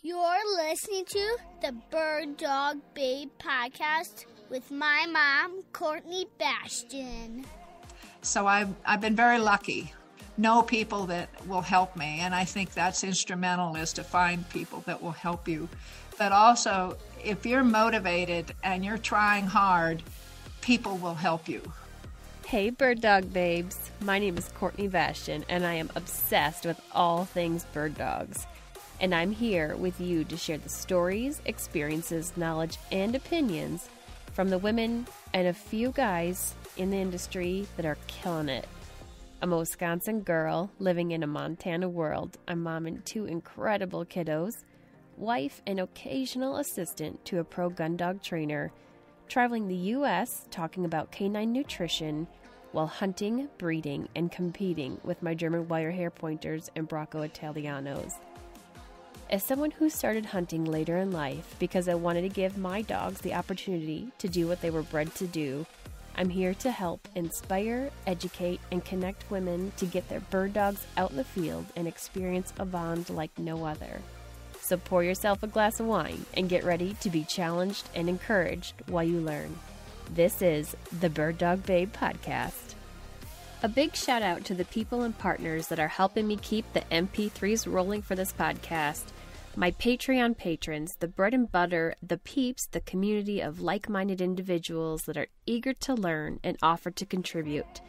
You're listening to the Bird Dog Babe podcast with my mom, Courtney Bastian. So I've been very lucky. Know people that will help me, and I think that's instrumental, is to find people that will help you. But also, if you're motivated and you're trying hard, people will help you. Hey Bird Dog Babes, my name is Courtney Bastian and I am obsessed with all things bird dogs. And I'm here with you to share the stories, experiences, knowledge, and opinions from the women and a few guys in the industry that are killing it. I'm a Wisconsin girl living in a Montana world. I'm mom and two incredible kiddos, wife and occasional assistant to a pro gun dog trainer, traveling the U.S. talking about canine nutrition while hunting, breeding, and competing with my German wire hair pointers and Bracco Italianos. As someone who started hunting later in life because I wanted to give my dogs the opportunity to do what they were bred to do, I'm here to help inspire, educate, and connect women to get their bird dogs out in the field and experience a bond like no other. So pour yourself a glass of wine and get ready to be challenged and encouraged while you learn. This is the Bird Dog Babe podcast. A big shout out to the people and partners that are helping me keep the MP3s rolling for this podcast. My Patreon patrons, the bread and butter, the peeps, the community of like-minded individuals that are eager to learn and offer to contribute.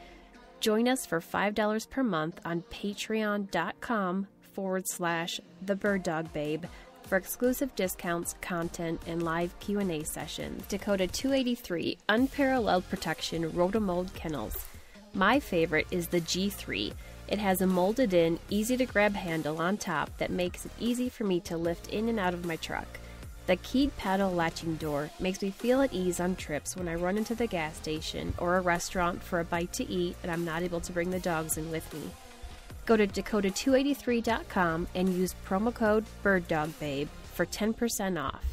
Join us for $5 per month on patreon.com/thebirddogbabe for exclusive discounts, content, and live Q&A sessions. Dakota 283 Unparalleled Protection Rotomold Kennels. My favorite is the G3. It has a molded-in, easy-to-grab handle on top that makes it easy for me to lift in and out of my truck. The keyed paddle latching door makes me feel at ease on trips when I run into the gas station or a restaurant for a bite to eat and I'm not able to bring the dogs in with me. Go to Dakota283.com and use promo code BIRDDOGBABE for 10% off.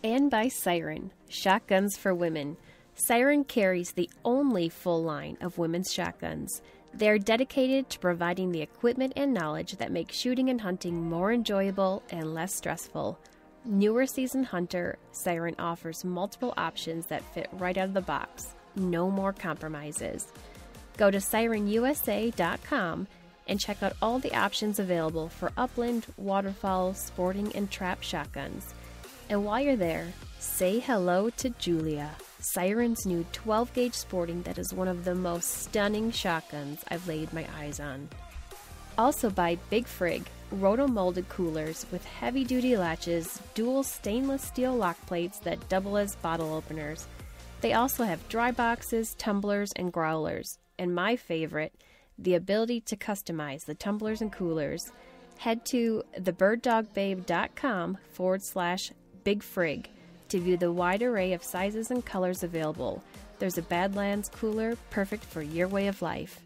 And by Siren, Shotguns for Women. Siren carries the only full line of women's shotguns. They are dedicated to providing the equipment and knowledge that make shooting and hunting more enjoyable and less stressful. Newer seasoned hunter, Siren offers multiple options that fit right out of the box. No more compromises. Go to sirenusa.com and check out all the options available for upland, waterfowl, sporting, and trap shotguns. And while you're there, say hello to Julia, Siren's new 12-gauge sporting that is one of the most stunning shotguns I've laid my eyes on. Also by Big Frig, roto-molded coolers with heavy-duty latches, dual stainless steel lock plates that double as bottle openers. They also have dry boxes, tumblers, and growlers. And my favorite, the ability to customize the tumblers and coolers. Head to thebirddogbabe.com/bigfrig to view the wide array of sizes and colors available. There's a Badlands cooler perfect for your way of life.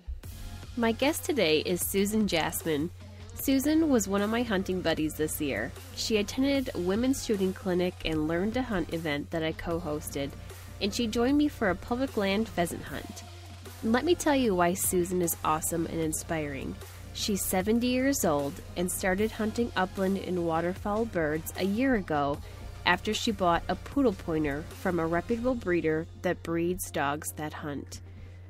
My guest today is Susan Jasmann. Susan was one of my hunting buddies this year. She attended a women's shooting clinic and Learn to Hunt event that I co-hosted, and she joined me for a public land pheasant hunt. Let me tell you why Susan is awesome and inspiring. She's 70 years old and started hunting upland and waterfowl birds a year ago after she bought a Pudelpointer from a reputable breeder that breeds dogs that hunt.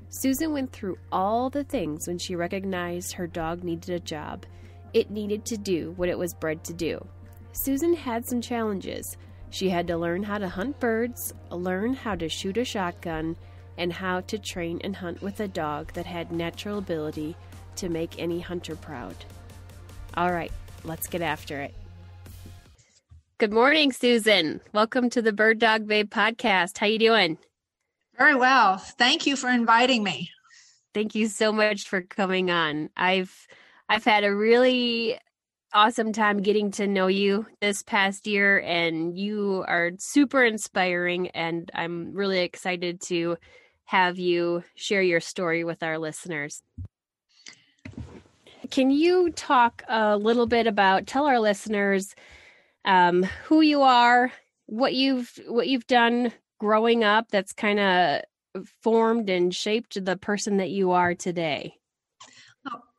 Susan went through all the things when she recognized her dog needed a job. It needed to do what it was bred to do. Susan had some challenges. She had to learn how to hunt birds, learn how to shoot a shotgun, and how to train and hunt with a dog that had natural ability to make any hunter proud. All right, let's get after it. Good morning, Susan. Welcome to the Bird Dog Babe podcast. How you doing? Very well. Thank you for inviting me. Thank you so much for coming on. I've had a really awesome time getting to know you this past year, and you are super inspiring, and I'm really excited to have you share your story with our listeners. Can you talk a little bit about, tell our listeners who you are, what you've done growing up that's kind of formed and shaped the person that you are today?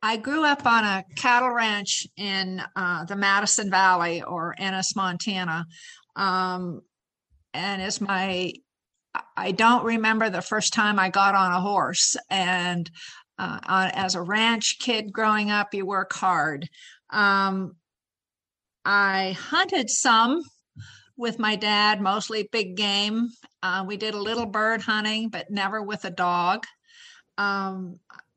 I grew up on a cattle ranch in the Madison Valley, or Ennis, Montana. And I don't remember the first time I got on a horse. And as a ranch kid growing up, you work hard. I hunted some with my dad, mostly big game. We did a little bird hunting, but never with a dog.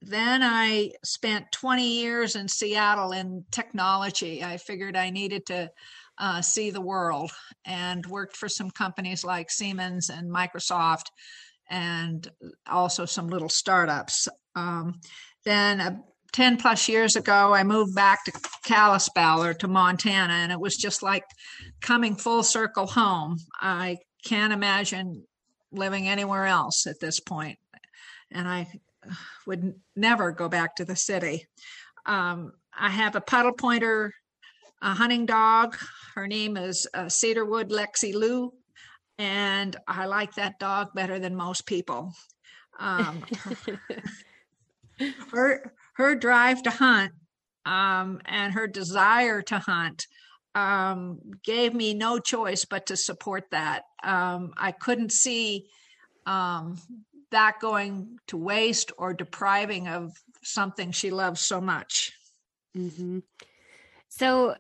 Then I spent 20 years in Seattle in technology. I figured I needed to see the world, and worked for some companies like Siemens and Microsoft, and also some little startups. Then 10 plus years ago, I moved back to Kalispel, or to Montana, and it was just like coming full circle home. I can't imagine living anywhere else at this point, and I would never go back to the city. I have a Pudelpointer hunting dog. Her name is Cedarwood Lexi Lou, and I like that dog better than most people. Her drive to hunt and her desire to hunt gave me no choice but to support that. I couldn't see that going to waste or depriving of something she loves so much. Mm-hmm. So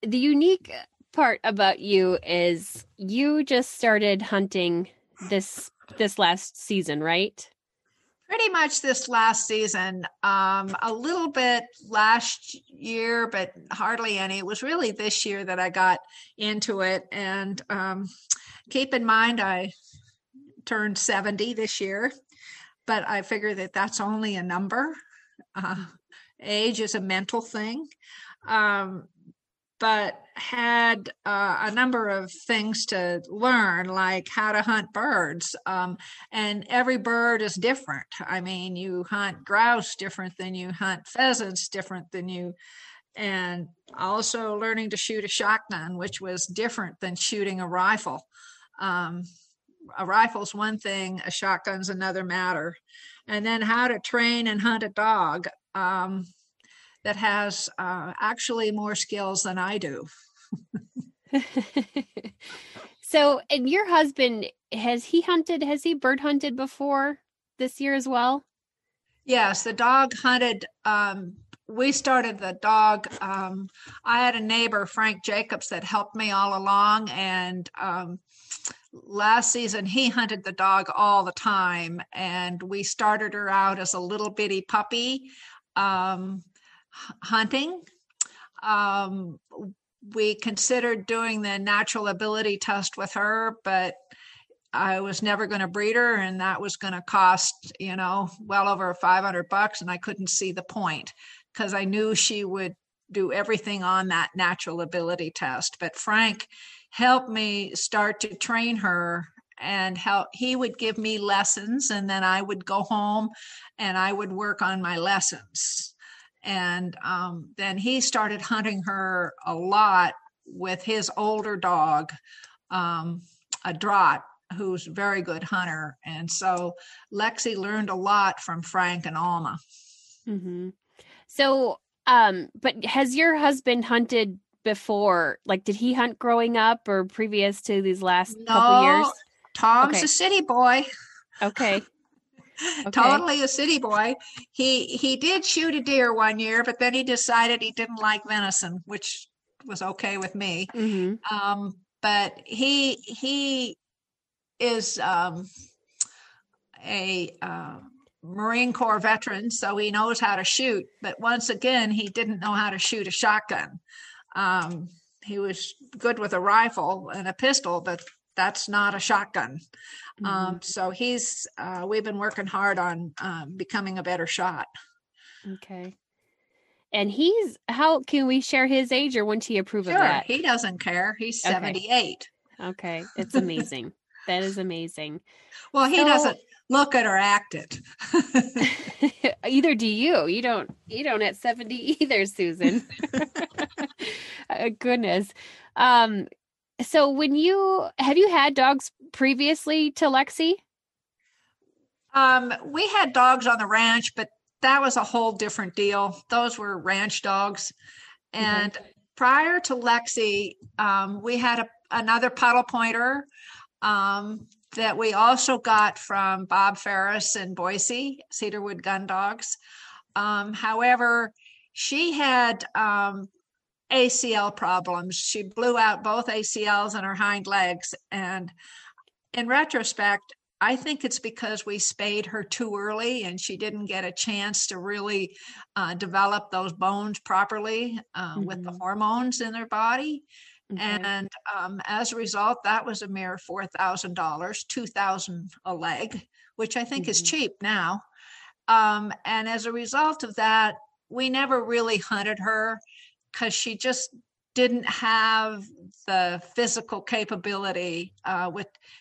the unique part about you is you just started hunting this last season, right? Pretty much this last season, a little bit last year, but hardly any. It was really this year that I got into it. And keep in mind, I turned 70 this year, but I figure that that's only a number. Age is a mental thing. But had a number of things to learn, like how to hunt birds. And every bird is different. I mean, you hunt grouse different than you hunt pheasants, different than you, and also learning to shoot a shotgun, which was different than shooting a rifle. A rifle's one thing, a shotgun's another matter. And then how to train and hunt a dog. That has actually more skills than I do. So, and your husband, has he bird hunted before this year as well? Yes, the dog hunted. We started the dog. I had a neighbor, Frank Jacobs, that helped me all along. And last season, he hunted the dog all the time. And we started her out as a little bitty puppy. Hunting. We considered doing the natural ability test with her, but I was never going to breed her, and that was going to cost, well over $500, and I couldn't see the point because I knew she would do everything on that natural ability test. But Frank helped me start to train her, and he would give me lessons, and then I would go home and I would work on my lessons. And then he started hunting her a lot with his older dog, a Draught, who's a very good hunter. And so Lexi learned a lot from Frank and Alma. Mm-hmm. So, but has your husband hunted before? Like, did he hunt growing up or previous to these last couple years? Tom's a city boy. Okay. Totally a city boy. He did shoot a deer one year, but then he decided he didn't like venison, which was okay with me. Mm-hmm. But he is a Marine Corps veteran, so he knows how to shoot. But once again, he didn't know how to shoot a shotgun. He was good with a rifle and a pistol, but that's not a shotgun. So we've been working hard on becoming a better shot. Okay. And how can we share his age, or wouldn't he approve of that? He doesn't care. He's 78. Okay. It's amazing. That is amazing. Well, he doesn't look it or act it. Either do you. You don't at 70 either, Susan. Goodness. So have you had dogs previously to Lexi? We had dogs on the ranch, but that was a whole different deal. Those were ranch dogs. And Okay. prior to Lexi, we had another puddle pointer that we also got from Bob Ferris in Boise, Cedarwood Gun Dogs. However, she had ACL problems. She blew out both ACLs in her hind legs. And in retrospect, I think it's because we spayed her too early and she didn't get a chance to really develop those bones properly with the hormones in her body. Okay. And as a result, that was a mere $4,000, $2,000 a leg, which I think is cheap now. And as a result of that, we never really hunted her because she just didn't have the physical capability.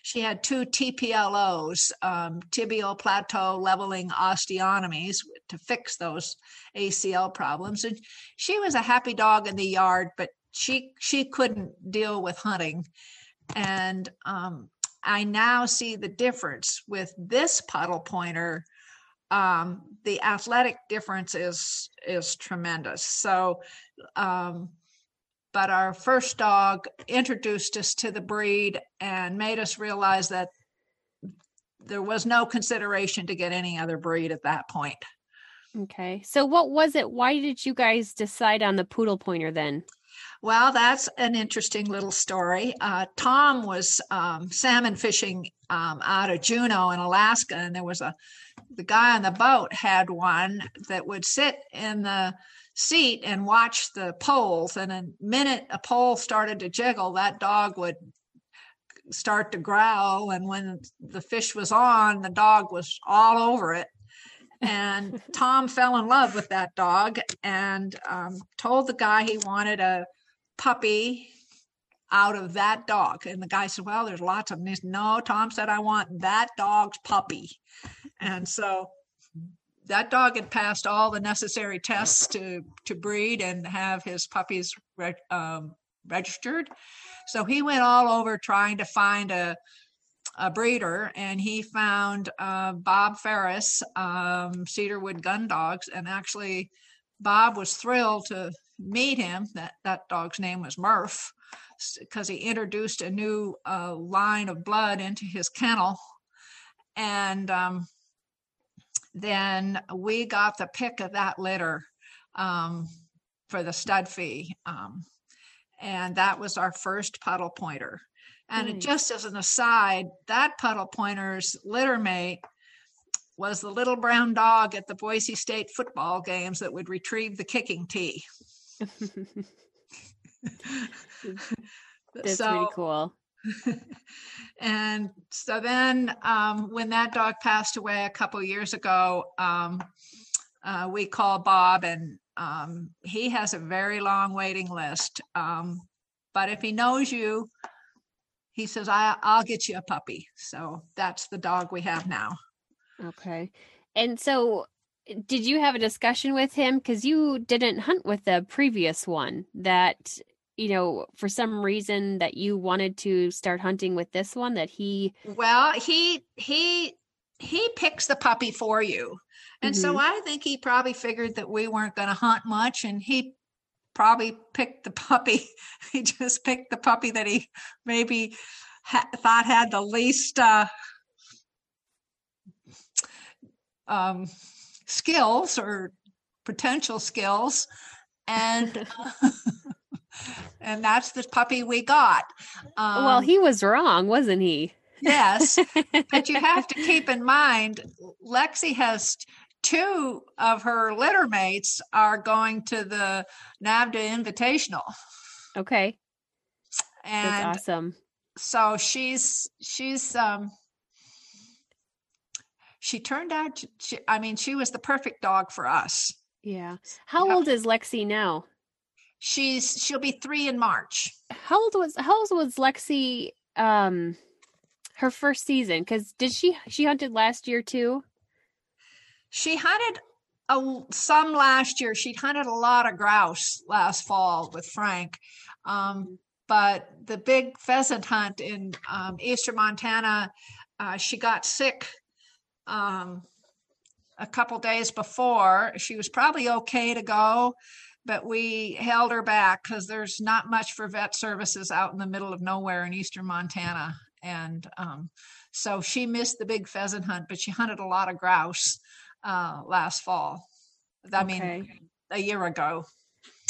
She had 2 TPLOs, tibial plateau leveling osteotomies, to fix those ACL problems. And she was a happy dog in the yard, but she couldn't deal with hunting. And I now see the difference with this puddle pointer. The athletic difference is tremendous. So, but our first dog introduced us to the breed and made us realize that there was no consideration to get any other breed at that point. Okay. So what was it? Why did you guys decide on the poodle pointer then? Well, that's an interesting little story. Tom was salmon fishing out of Juneau in Alaska, and there was the guy on the boat had one that would sit in the seat and watch the poles. And the minute a pole started to jiggle, that dog would start to growl. And when the fish was on, the dog was all over it. And Tom fell in love with that dog and told the guy he wanted a puppy out of that dog. And the guy said, well, there's lots of them. He said, no, Tom said, I want that dog's puppy. And so that dog had passed all the necessary tests to breed and have his puppies registered. So he went all over trying to find a breeder, and he found Bob Ferris, Cedarwood Gun Dogs. And actually, Bob was thrilled to meet him. That dog's name was Murph, because he introduced a new line of blood into his kennel. And then we got the pick of that litter for the stud fee. And that was our first puddle pointer. And Nice. Just as an aside, that puddle pointer's litter mate was the little brown dog at the Boise State football games that would retrieve the kicking tee. That's pretty cool. And so then when that dog passed away a couple years ago, we called Bob, and he has a very long waiting list. But if he knows you, he says, I'll get you a puppy. So that's the dog we have now. Okay. And so did you have a discussion with him? Because you didn't hunt with the previous one, that, for some reason that you wanted to start hunting with this one, that he... Well, he picks the puppy for you. And so I think he probably figured that we weren't going to hunt much, and he probably picked the puppy. He just picked the puppy that he maybe thought had the least skills or potential skills. And and that's the puppy we got. Well, he was wrong, wasn't he? Yes, but you have to keep in mind, Lexi has 2 of her litter mates are going to the NAVDA Invitational. Okay. And that's awesome. So she turned out, she was the perfect dog for us. Yeah. How old is Lexi now? She'll be 3 in March. How old was Lexi her first season? Because she hunted last year too? She hunted some last year. She'd hunted a lot of grouse last fall with Frank. But the big pheasant hunt in eastern Montana, she got sick a couple days before. She was probably okay to go, but we held her back because there's not much for vet services out in the middle of nowhere in eastern Montana. And so she missed the big pheasant hunt, but she hunted a lot of grouse last fall. I mean, a year ago.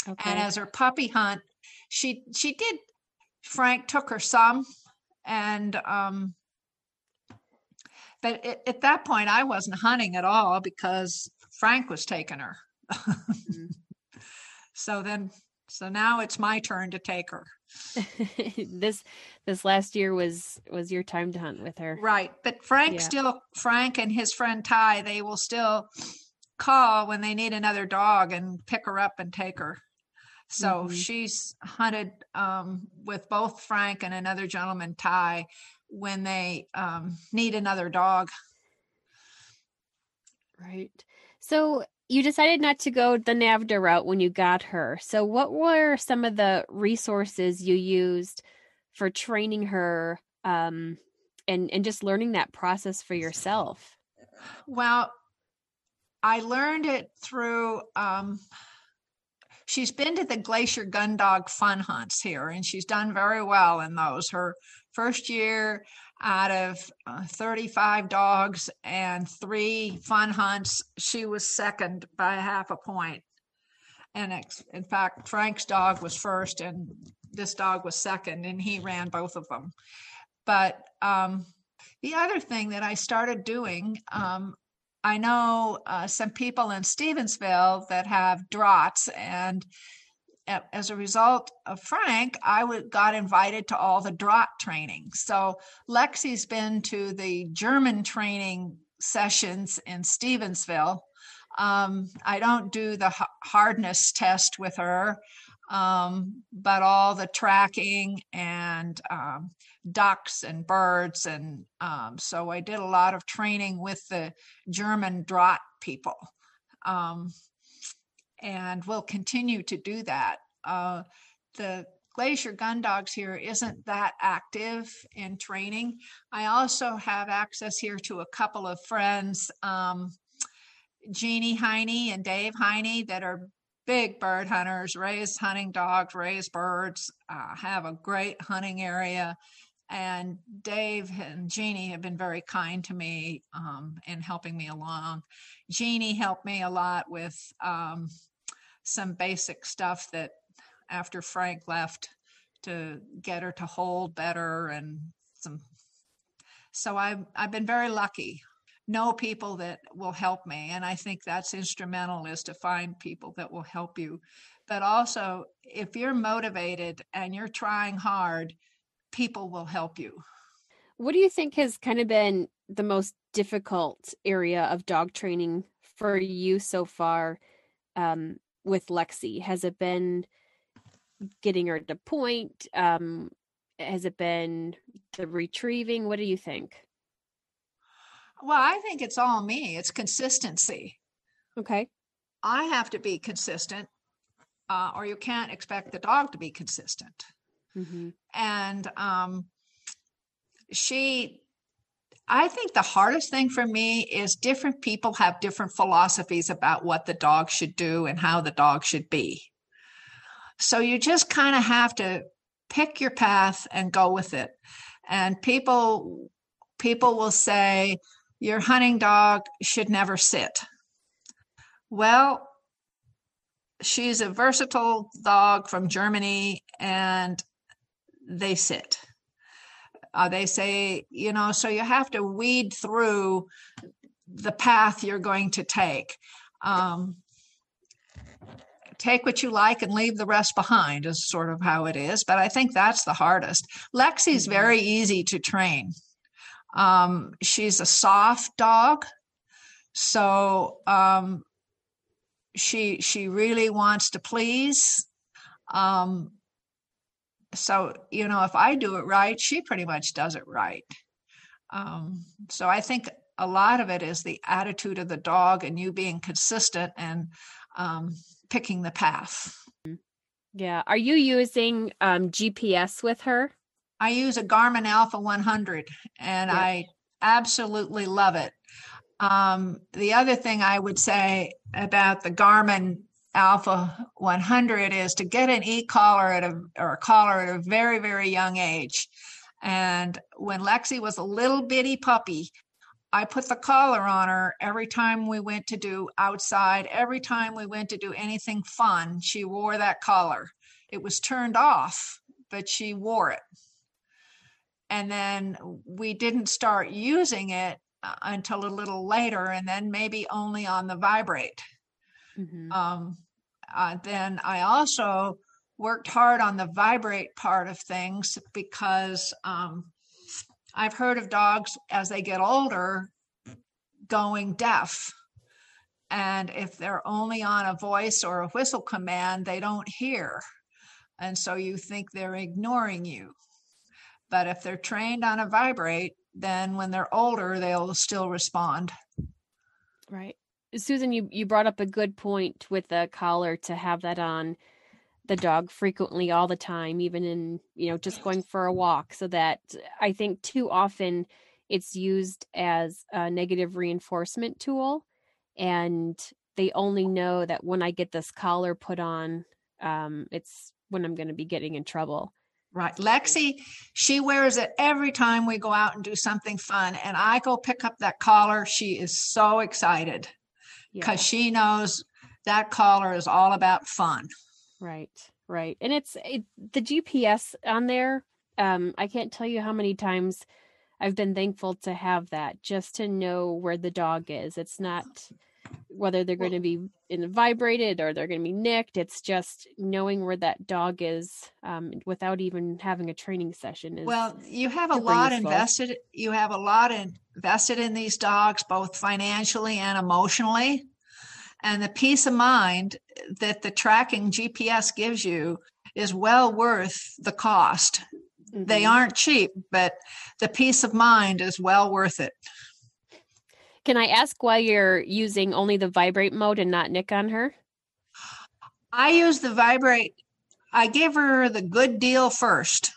Okay. And as her puppy hunt, she did, Frank took her some, and but at that point I wasn't hunting at all because Frank was taking her. Mm-hmm. So now it's my turn to take her. This last year was your time to hunt with her. Right. But Frank and his friend Ty, they will still call when they need another dog and pick her up and take her. So she's hunted with both Frank and another gentleman, Ty, when they need another dog. Right. So you decided not to go the NAVHDA route when you got her. So what were some of the resources you used for training her and just learning that process for yourself? Well, I learned it through, she's been to the Glacier Gun Dog fun hunts here, and she's done very well in those. Her first year out of 35 dogs and 3 fun hunts, she was second by half a point. And in fact, Frank's dog was first and this dog was second, and he ran both of them. But the other thing that I started doing, I know some people in Stevensville that have draughts, and as a result of Frank, I got invited to all the draught training. So Lexi's been to the German training sessions in Stevensville. I don't do the hardness test with her, but all the tracking and ducks and birds. And so I did a lot of training with the German draught people. And we'll continue to do that. The Glacier Gun Dogs here isn't that active in training. I also have access here to a couple of friends, Jeannie Heine and Dave Heine, that are big bird hunters, raise hunting dogs, raise birds, have a great hunting area. And Dave and Jeannie have been very kind to me in helping me along. Jeannie helped me a lot with some basic stuff that after Frank left to get her to hold better, and so I've been very lucky. Know people that will help me, and I think that's instrumental, is to find people that will help you. But also, if you're motivated and you're trying hard, people will help you. What do you think has kind of been the most difficult area of dog training for you so far with Lexi? Has it been getting her to point? Has it been the retrieving? What do you think? Well, I think it's all me. It's consistency. Okay. I have to be consistent, or you can't expect the dog to be consistent. Mm-hmm. And I think the hardest thing for me is different people have different philosophies about what the dog should do and how the dog should be. So you just kind of have to pick your path and go with it. And people will say, your hunting dog should never sit. Well, she's a versatile dog from Germany, and they sit. They say, so you have to weed through the path you're going to take. Take what you like and leave the rest behind is sort of how it is. But I think that's the hardest. Lexi's very easy to train. She's a soft dog. So she really wants to please. So, if I do it right, she pretty much does it right. So I think a lot of it is the attitude of the dog and you being consistent and picking the path. Yeah. Are you using GPS with her? I use a Garmin Alpha 100, and I absolutely love it. The other thing I would say about the Garmin Alpha 100 is to get an e-collar or a collar at a very, very young age. And when Lexi was a little bitty puppy, I put the collar on her every time we went to do outside, every time we went to do anything fun, she wore that collar. It was turned off, but she wore it. And then we didn't start using it until a little later, and then maybe only on the vibrate. Mm-hmm. Then I also worked hard on the vibrate part of things because I've heard of dogs as they get older going deaf. And if they're only on a voice or a whistle command, they don't hear. And so you think they're ignoring you. But if they're trained on a vibrate, then when they're older, they'll still respond. Right. Susan, you brought up a good point with the collar, to have that on the dog frequently all the time, even in, just going for a walk, so that I think too often it's used as a negative reinforcement tool. And they only know that when I get this collar put on, it's when I'm going to be getting in trouble. Right. Lexi, she wears it every time we go out and do something fun. And I go pick up that collar. She is so excited because she knows that collar is all about fun. Right. Right. And the GPS on there. I can't tell you how many times I've been thankful to have that, just to know where the dog is. It's not whether they're going to be vibrated or they're going to be nicked. It's just knowing where that dog is without even having a training session. You have a lot invested. You have a lot invested in these dogs, both financially and emotionally. And the peace of mind that the tracking GPS gives you is well worth the cost. Mm-hmm. They aren't cheap, but the peace of mind is well worth it. Can I ask why you're using only the vibrate mode and not nick on her? I use the vibrate. I give her the good deal first.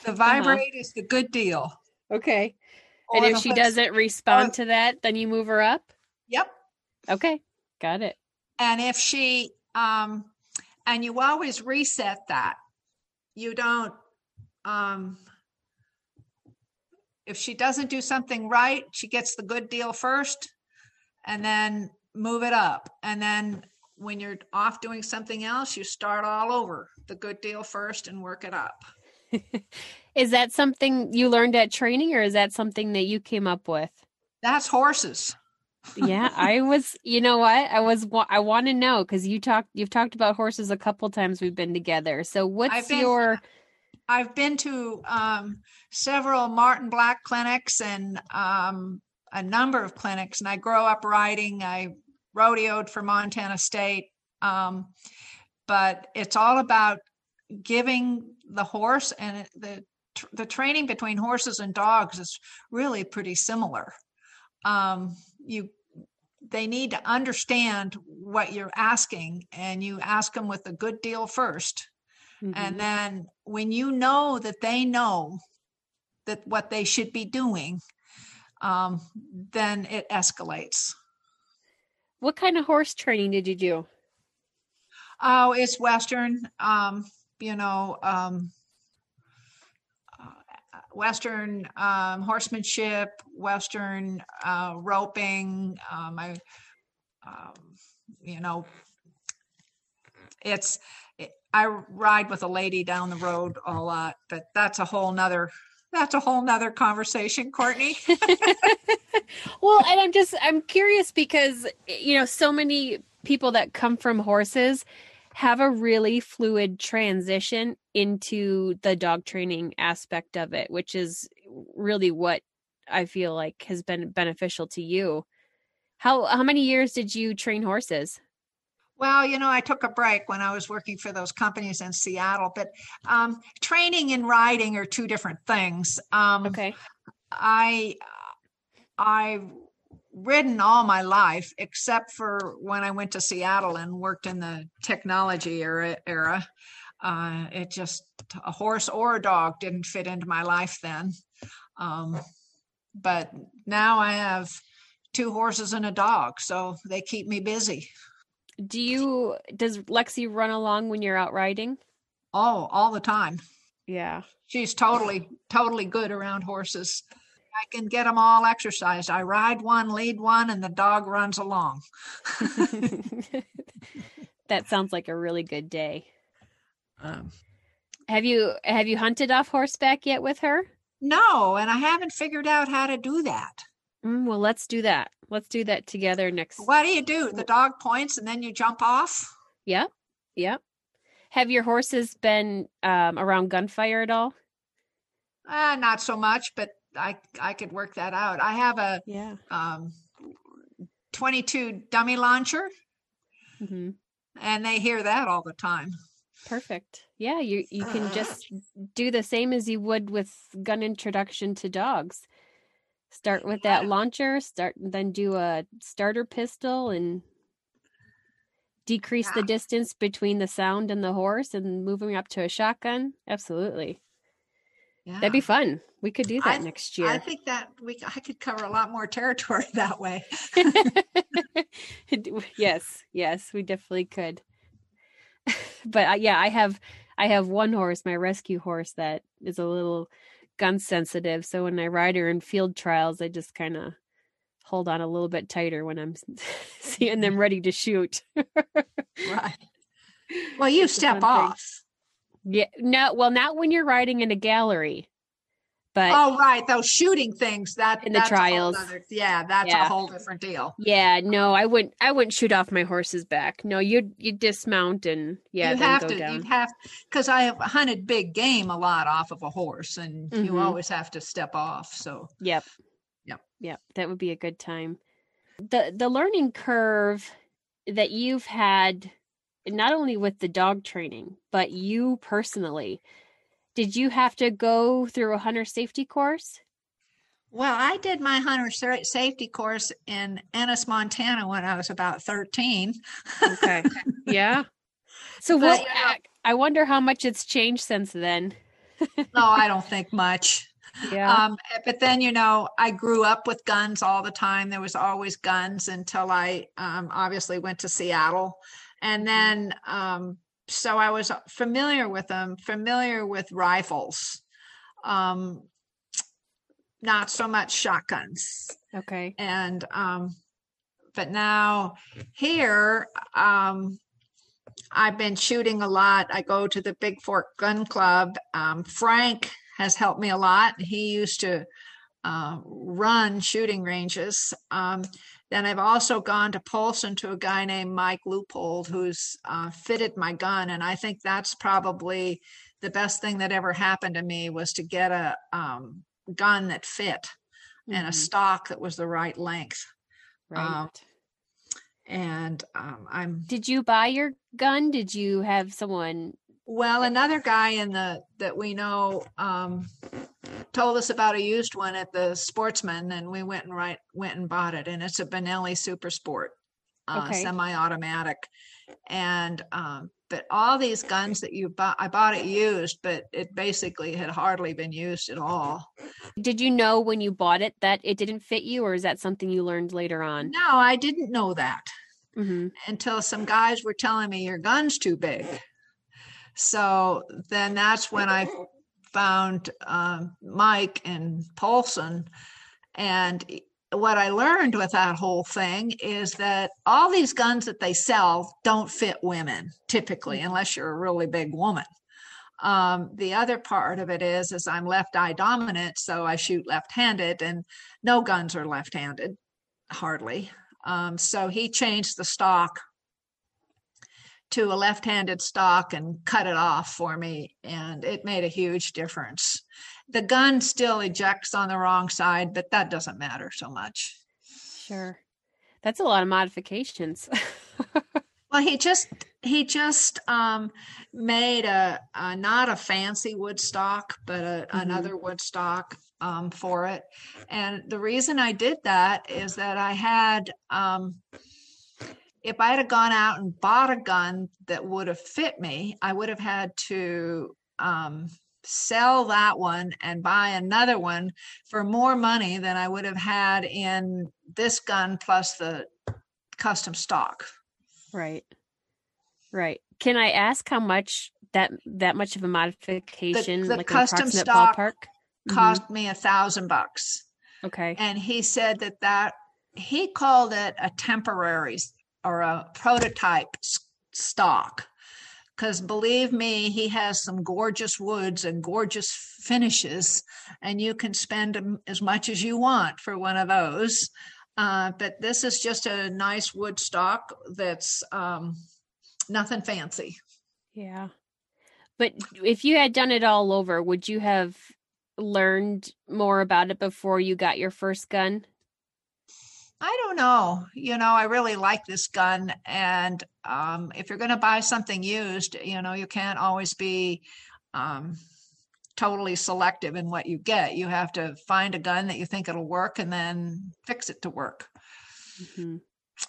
The vibrate is the good deal. Okay. And if she doesn't respond to that, then you move her up? Yep. Okay. Got it. And if she, and you always reset that. You don't, if she doesn't do something right, she gets the good deal first and then move it up. And then when you're off doing something else, you start all over, the good deal first and work it up. Is that something you learned at training, or is that something that you came up with? That's horses. Yeah, I was, you know what? I want to know, because you've talked about horses a couple times we've been together. So I've been to several Martin Black clinics and a number of clinics, and I grew up riding. I rodeoed for Montana State, but it's all about giving the horse, and the training between horses and dogs is really pretty similar. They need to understand what you're asking, and you ask them with a good deal first. Mm-hmm. And then when you know that they know that what they should be doing, then it escalates. What kind of horse training did you do? Oh, it's Western, Western horsemanship, Western roping. I ride with a lady down the road a lot, but that's a whole nother conversation, Courtney. Well, and I'm curious because, so many people that come from horses have a really fluid transition into the dog training aspect of it, which is really what I feel like has been beneficial to you. How many years did you train horses? Well, I took a break when I was working for those companies in Seattle, but training and riding are two different things. Okay. I've ridden all my life, except for when I went to Seattle and worked in the technology era. It just, a horse or a dog didn't fit into my life then. but now I have 2 horses and a dog, so they keep me busy. Does Lexi run along when you're out riding? Oh, all the time. Yeah. She's totally good around horses. I can get them all exercised. I ride one, lead one, and the dog runs along. That sounds like a really good day. Um, Have you hunted off horseback yet with her? no, and I haven't figured out how to do that. Well, let's do that. Let's do that together next. What do? The dog points and then you jump off? Yep. Yep. Have your horses been around gunfire at all? Not so much, but I could work that out. I have a 22 dummy launcher, and they hear that all the time. Perfect. Yeah, you can just do the same as you would with gun introduction to dogs. Start with that launcher, then do a starter pistol and decrease the distance between the sound and the horse and moving up to a shotgun. Absolutely. Yeah. That'd be fun. We could do that next year. I think that I could cover a lot more territory that way. Yes, we definitely could. But I have one horse, my rescue horse, that is a little gun sensitive. So when I ride her in field trials, I just kind of hold on a little bit tighter when I'm seeing them ready to shoot. Right. Well, you step off. Yeah. No, well, not when you're riding in a gallery. But right, those shooting things that's the trials. That's a whole different deal. Yeah, no, I wouldn't shoot off my horse's back. No, you dismount and then go down. You'd have, because I have hunted big game a lot off of a horse, and you always have to step off. So Yep, that would be a good time. The learning curve that you've had, not only with the dog training, but you personally. Did you have to go through a hunter safety course? Well, I did my hunter safety course in Ennis, Montana when I was about 13. Okay. Yeah. So I wonder how much it's changed since then. No, I don't think much. Yeah. But then, I grew up with guns all the time. There was always guns until I obviously went to Seattle. And then so I was familiar with them, familiar with rifles, not so much shotguns. Okay. And, but now here, I've been shooting a lot. I go to the Big Fork Gun Club. Frank has helped me a lot. He used to run shooting ranges. Then I've also gone to Polson to a guy named Mike Leupold, who's fitted my gun. And I think that's probably the best thing that ever happened to me, was to get a gun that fit and a stock that was the right length. Right. Did you buy your gun? Did you have someone? Well, another guy that we know told us about a used one at the Sportsman, and we went and bought it. And it's a Benelli Super Sport, semi-automatic. And but all these guns that you bought, I bought it used, but it basically had hardly been used at all. Did you know when you bought it that it didn't fit you, or is that something you learned later on? No, I didn't know that until some guys were telling me your gun's too big. So then that's when I found Mike and Polson. And what I learned with that whole thing is that all these guns that they sell don't fit women typically, unless you're a really big woman. The other part of it is I'm left eye dominant, so I shoot left-handed, and no guns are left-handed, hardly. So he changed the stock to a left-handed stock and cut it off for me, and it made a huge difference. The gun still ejects on the wrong side, but that doesn't matter so much. Sure. That's a lot of modifications. Well, he just made a not a fancy wood stock, but another wood stock for it. And the reason I did that is that I had if I had gone out and bought a gun that would have fit me, I would have had to sell that one and buy another one for more money than I would have had in this gun plus the custom stock. Right. Right. Can I ask how much that much of a modification, The like an custom approximate stock ballpark? cost me $1,000. Okay. And he said that he called it a temporary or a prototype stock. Because believe me, he has some gorgeous woods and gorgeous finishes, and you can spend as much as you want for one of those. But this is just a nice wood stock that's nothing fancy. Yeah. But if you had done it all over, would you have learned more about it before you got your first gun? I don't know. I really like this gun. And if you're going to buy something used, you can't always be totally selective in what you get. You have to find a gun that you think it'll work and then fix it to work. Mm-hmm.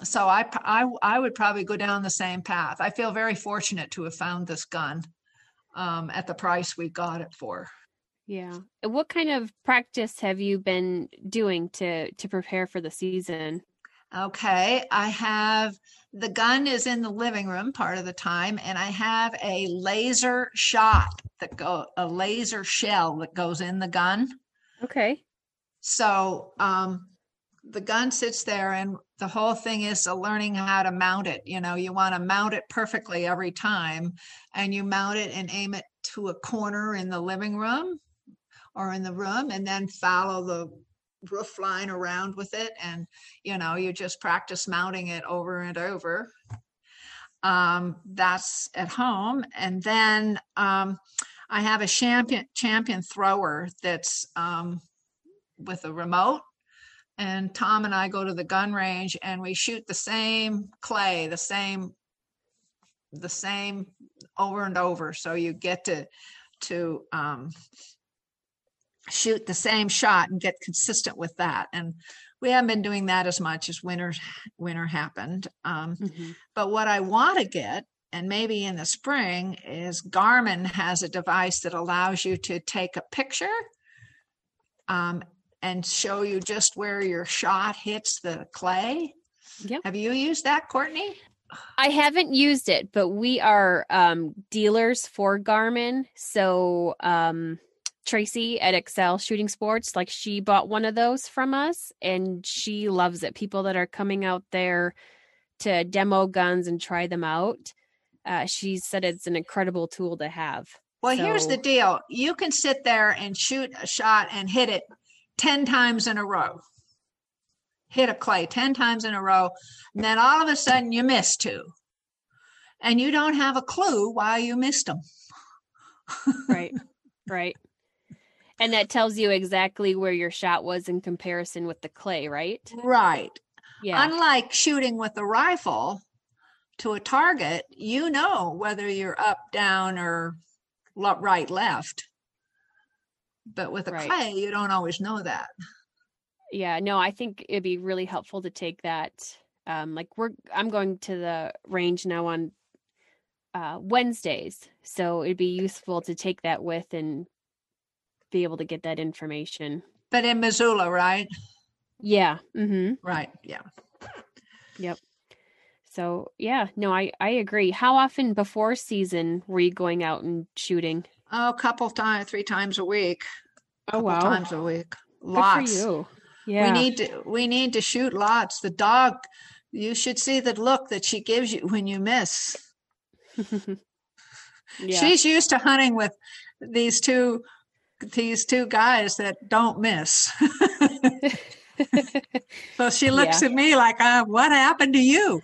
So I would probably go down the same path. I feel very fortunate to have found this gun at the price we got it for. Yeah. And what kind of practice have you been doing to prepare for the season? Okay. The gun is in the living room part of the time, and I have a laser shot a laser shell that goes in the gun. Okay. So the gun sits there, and the whole thing is learning how to mount it. You want to mount it perfectly every time, and you mount it and aim it to a corner in the living room or in the room, and then follow the roof line around with it. And, you just practice mounting it over and over. That's at home. And then I have a champion thrower that's with a remote. And Tom and I go to the gun range and we shoot the same clay, the same over and over. So you get to shoot the same shot and get consistent with that. And we haven't been doing that as much as winter happened. But what I want to get, and maybe in the spring, is Garmin has a device that allows you to take a picture and show you just where your shot hits the clay. Yep. Have you used that, Courtney? I haven't used it, but we are dealers for Garmin. So Tracy at Excel Shooting Sports, she bought one of those from us and she loves it. People that are coming out there to demo guns and try them out, she said it's an incredible tool to have. Well, here's the deal. You can sit there and shoot a shot and hit it 10 times in a row. Hit a clay 10 times in a row, and then all of a sudden you miss two. And you don't have a clue why you missed them. Right. And that tells you exactly where your shot was in comparison with the clay, right? Right. Yeah. Unlike shooting with a rifle to a target, whether you're up, down, or right, left. But with a clay, you don't always know that. Yeah, no, I think it'd be really helpful to take that. I'm going to the range now on Wednesdays, so it'd be useful to take that with and be able to get that information. But in Missoula, right? Yeah. Mm-hmm. Right. Yeah. Yep. So yeah, no, I agree. How often before season were you going out and shooting? Oh, a couple times, 3 times a week. Oh, wow. Times a week. Lots. Good for you. Yeah. We need to shoot lots. The dog, you should see the look that she gives you when you miss. Yeah. She's used to hunting with these two guys that don't miss. So she looks at me like, what happened to you?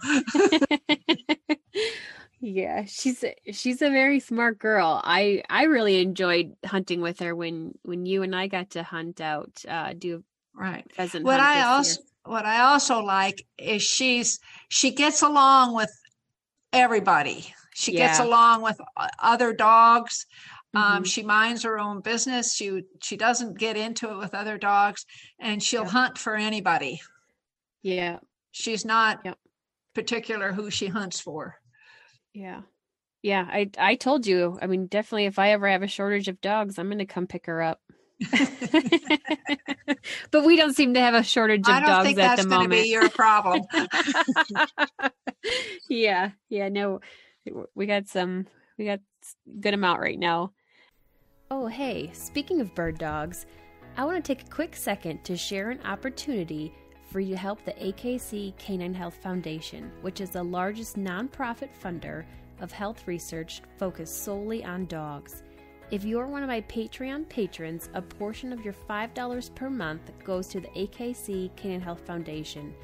Yeah, she's a very smart girl. I really enjoyed hunting with her when you and I got to hunt out, do pheasant What hunt what I also like is she gets along with everybody. She gets along with other dogs. She minds her own business. She doesn't get into it with other dogs, and she'll hunt for anybody. Yeah. She's not particular who she hunts for. Yeah. Yeah, I told you. I mean, definitely if I ever have a shortage of dogs, I'm going to come pick her up. But we don't seem to have a shortage I of don't dogs think at the that's going to be moment. your problem. Yeah, no, we got good amount right now. Oh, hey, speaking of bird dogs, I want to take a quick second to share an opportunity for you to help the AKC Canine Health Foundation, which is the largest nonprofit funder of health research focused solely on dogs. If you're one of my Patreon patrons, a portion of your $5 per month goes to the AKC Canine Health Foundation.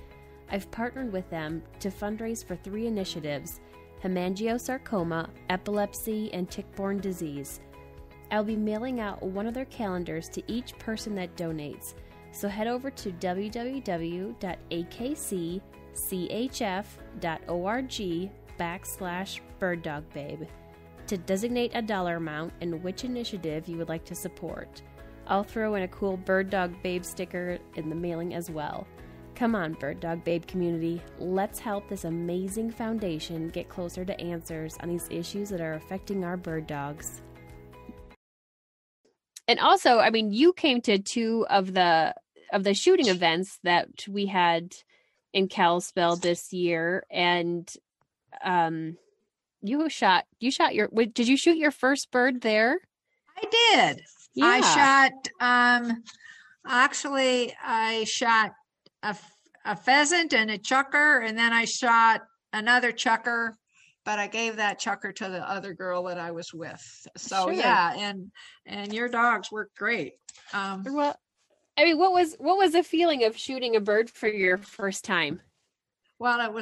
I've partnered with them to fundraise for 3 initiatives: hemangiosarcoma, epilepsy, and tick-borne disease. I'll be mailing out one of their calendars to each person that donates, so head over to www.akcchf.org/birddogbabe to designate a dollar amount and which initiative you would like to support. I'll throw in a cool Bird Dog Babe sticker in the mailing as well. Come on, Bird Dog Babe community, let's help this amazing foundation get closer to answers on these issues that are affecting our bird dogs. And also, I mean, you came to 2 of the shooting events that we had in Kalispel this year, and you shot did you shoot your first bird there? I did. Yeah. I shot a pheasant and a chukar, and then I shot another chukar, but I gave that chukar to the other girl that I was with. So Sure. yeah, and your dogs worked great. Well, I mean, what was the feeling of shooting a bird for your first time? Well, it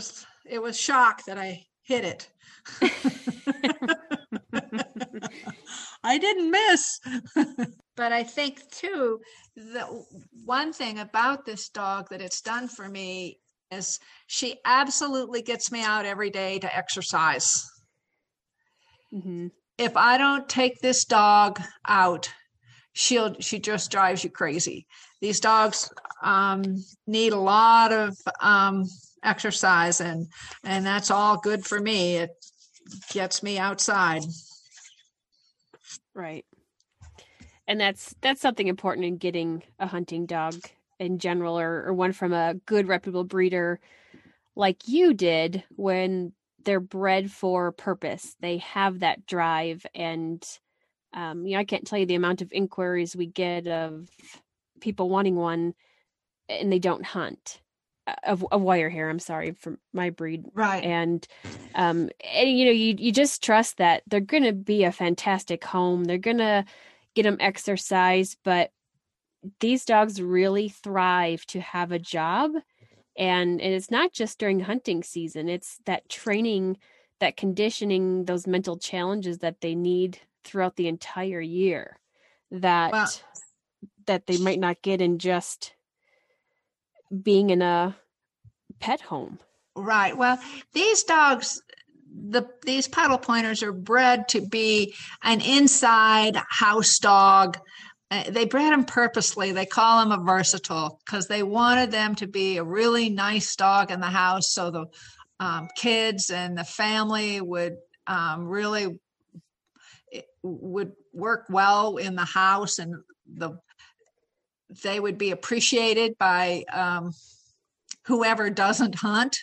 was shock that I hit it. I didn't miss. But I think too, the one thing about this dog that it's done for me is she absolutely gets me out every day to exercise. Mm-hmm. If I don't take this dog out, she just drives you crazy. These dogs need a lot of exercise, and that's all good for me. It gets me outside. Right. And that's something important in getting a hunting dog in general, or one from a good reputable breeder like you did, when they're bred for purpose. They have that drive, and I can't tell you the amount of inquiries we get of people wanting one and they don't hunt. Of wire hair, I'm sorry, for my breed. Right. And you just trust that they're going to be a fantastic home. They're going to get them exercise, but these dogs really thrive to have a job. And it's not just during hunting season. It's that training, that conditioning, those mental challenges that they need throughout the entire year that they might not get in just being in a pet home. Right. Well, these dogs, these Pudelpointers are bred to be an inside house dog. They bred them purposely. They call them a versatile because they wanted them to be a really nice dog in the house, so the kids and the family would really would work well in the house, and they would be appreciated by whoever doesn't hunt.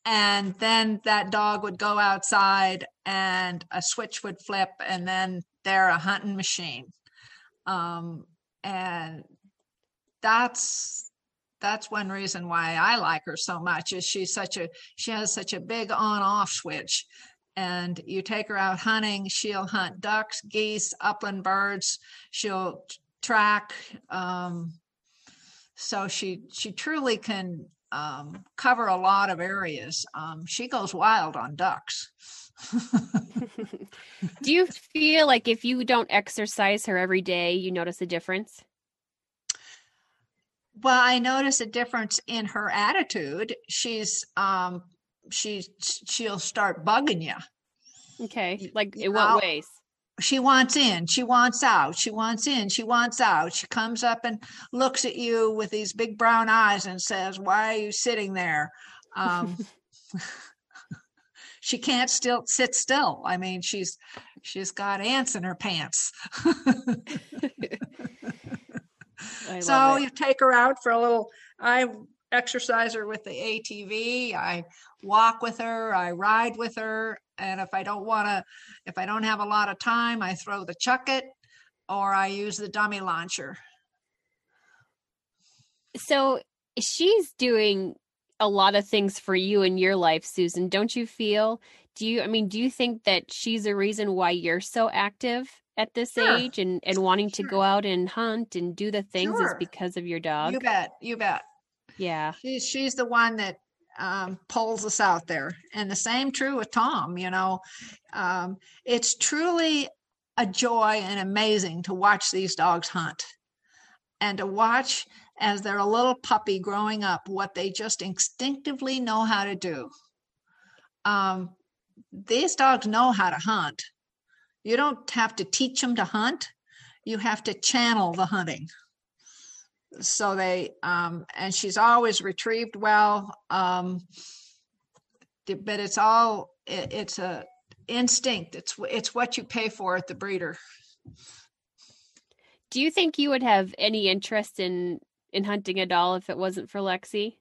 And then that dog would go outside and a switch would flip, and then they're a hunting machine. And that's one reason why I like her so much, is she has such a big on-off switch. And you take her out hunting, she'll hunt ducks, geese, upland birds, she'll track. So she truly can cover a lot of areas. She goes wild on ducks. Do you feel like if you don't exercise her every day, you notice a difference? Well, I notice a difference in her attitude. She'll start bugging you. Okay. Like in what ways? She wants in, she wants out, she wants in, she wants out. She comes up and looks at you with these big brown eyes and says, "Why are you sitting there?" she can't still sit still. I mean, she's got ants in her pants. So you take her out for a little, I exercise her with the ATV. I walk with her, I ride with her. And if I don't have a lot of time, I throw the chuck it or I use the dummy launcher. So she's doing a lot of things for you in your life, Susan. Don't you feel? Do you think that she's a reason why you're so active at this age and wanting to go out and hunt and do the things is because of your dog? You bet. Yeah. She's the one that pulls us out there. And the same true with Tom, it's truly a joy and amazing to watch these dogs hunt and to watch as they're a little puppy growing up, what they just instinctively know how to do. These dogs know how to hunt. You don't have to teach them to hunt. You have to channel the hunting. So they, and she's always retrieved well. But it's a instinct. It's what you pay for at the breeder. Do you think you would have any interest in hunting at all if it wasn't for Lexi?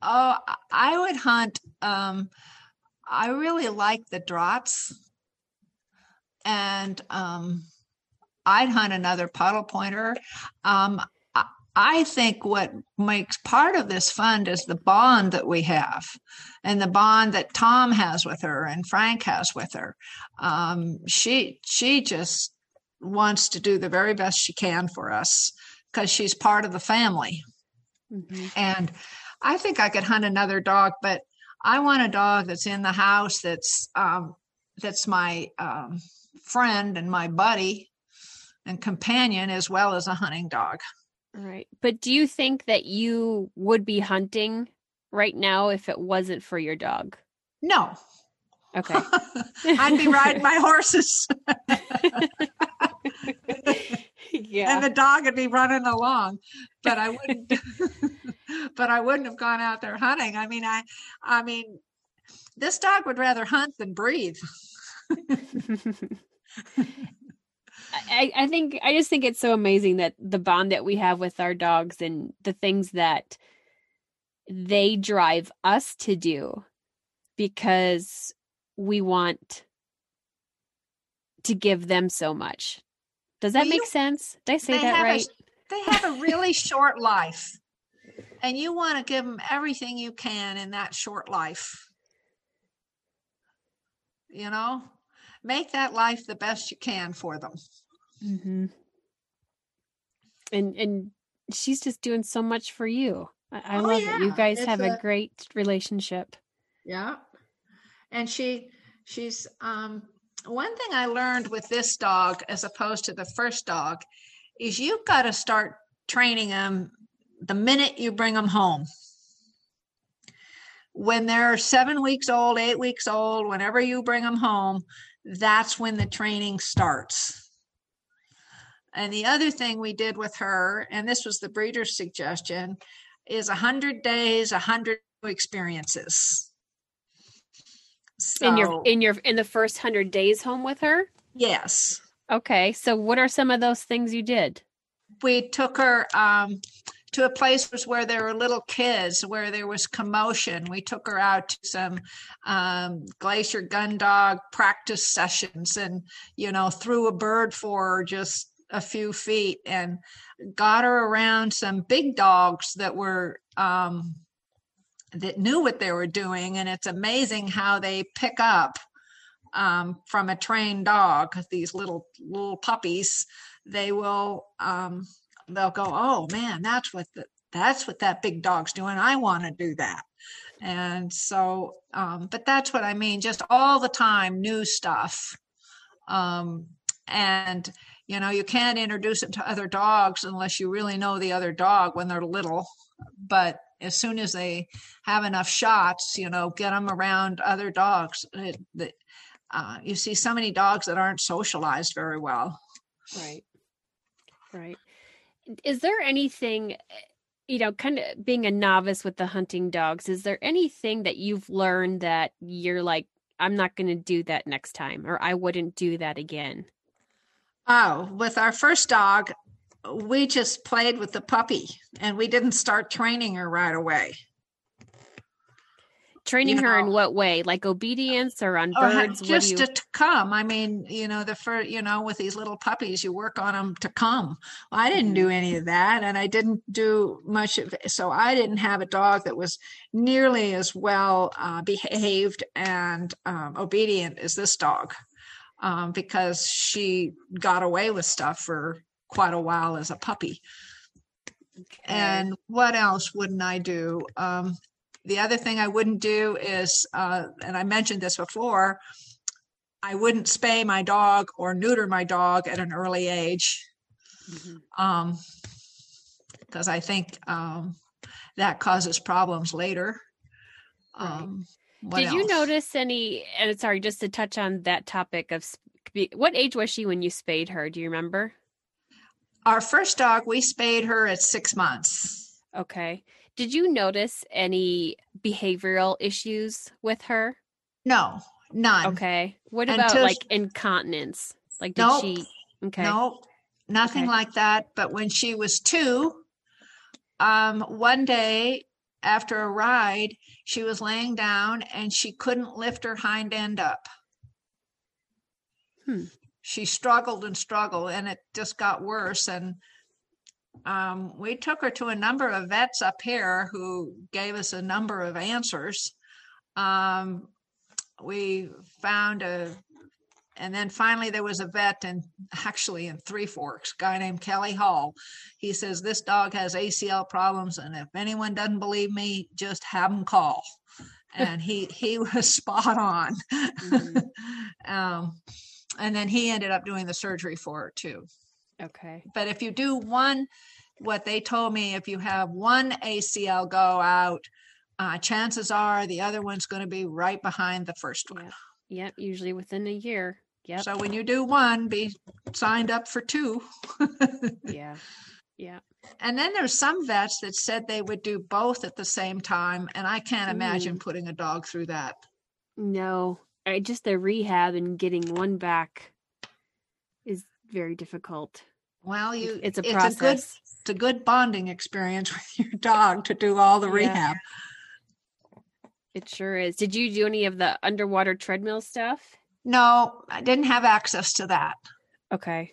Oh, I would hunt. I really like the draughts, and I'd hunt another Pudelpointer. I think what makes part of this fun is the bond that we have, and the bond that Tom has with her and Frank has with her. She just wants to do the very best she can for us because she's part of the family. Mm-hmm. And I think I could hunt another dog, but I want a dog that's in the house that's my friend and my buddy and companion as well as a hunting dog. All right. But do you think that you would be hunting right now if it wasn't for your dog? No. Okay. I'd be riding my horses. Yeah. And the dog would be running along, but I wouldn't have gone out there hunting. I mean, this dog would rather hunt than breathe. I just think it's so amazing that the bond that we have with our dogs and the things that they drive us to do because we want to give them so much. Does that make sense? Did I say that right? They have a really short life, and you want to give them everything you can in that short life. Make that life the best you can for them. Mm-hmm. And she's just doing so much for you. I love it. You guys have a great relationship. Yeah. And she's one thing I learned with this dog as opposed to the first dog is you've got to start training them the minute you bring them home. When they're 7 weeks old, 8 weeks old, whenever you bring them home, that's when the training starts. And the other thing we did with her, and this was the breeder's suggestion, is 100 days, 100 experiences. So, in the first 100 days home with her? Yes. Okay. So what are some of those things you did? We took her to a place where there were little kids, where there was commotion. We took her out to some glacier gun dog practice sessions and, threw a bird for her just a few feet and got her around some big dogs that were that knew what they were doing. And it's amazing how they pick up from a trained dog. These little puppies, they will they'll go, oh man, that's what that big dog's doing. I want to do that. And so, but that's what I mean, just all the time, new stuff. And you can't introduce it to other dogs unless you really know the other dog when they're little. But as soon as they have enough shots, get them around other dogs. You see so many dogs that aren't socialized very well. Right. Right. Is there anything kind of being a novice with the hunting dogs, is there anything that you've learned that you're like, I'm not going to do that next time, or I wouldn't do that again? Oh, with our first dog, we just played with the puppy and we didn't start training her right away. Training her in what way? Like obedience or on birds? Just to come. I mean, with these little puppies, you work on them to come. Well, I didn't do any of that, and I didn't do much of it. So I didn't have a dog that was nearly as well behaved and obedient as this dog, because she got away with stuff for quite a while as a puppy. Okay. And what else wouldn't I do? The other thing I wouldn't do is, and I mentioned this before, I wouldn't spay my dog or neuter my dog at an early age, because I think that causes problems later. Did you notice any, and sorry, just to touch on that topic of, what age was she when you spayed her? Do you remember? Our first dog, we spayed her at 6 months. Okay. Did you notice any behavioral issues with her? No, none. Okay. What about like incontinence? Like did she? Okay. No, nothing like that. But when she was 2, one day after a ride, she was laying down and she couldn't lift her hind end up. She struggled and struggled, and it just got worse. And we took her to a number of vets up here who gave us a number of answers. We found and then finally there was a vet in Three Forks, a guy named Kelly Hall. He says, this dog has ACL problems, and if anyone doesn't believe me, just have him call. And he was spot on. And then he ended up doing the surgery for her too. Okay. But if you do what they told me, if you have one ACL go out, chances are the other one's going to be right behind the first one. Yep. Usually within a year. Yep. So when you do one, be signed up for 2. Yeah. And then there's some vets that said they would do both at the same time. And I can't imagine putting a dog through that. No, just the rehab and getting one back is very difficult. Well, it's a process. It's a good bonding experience with your dog to do all the rehab. It sure is. Did you do any of the underwater treadmill stuff? No, I didn't have access to that. Okay.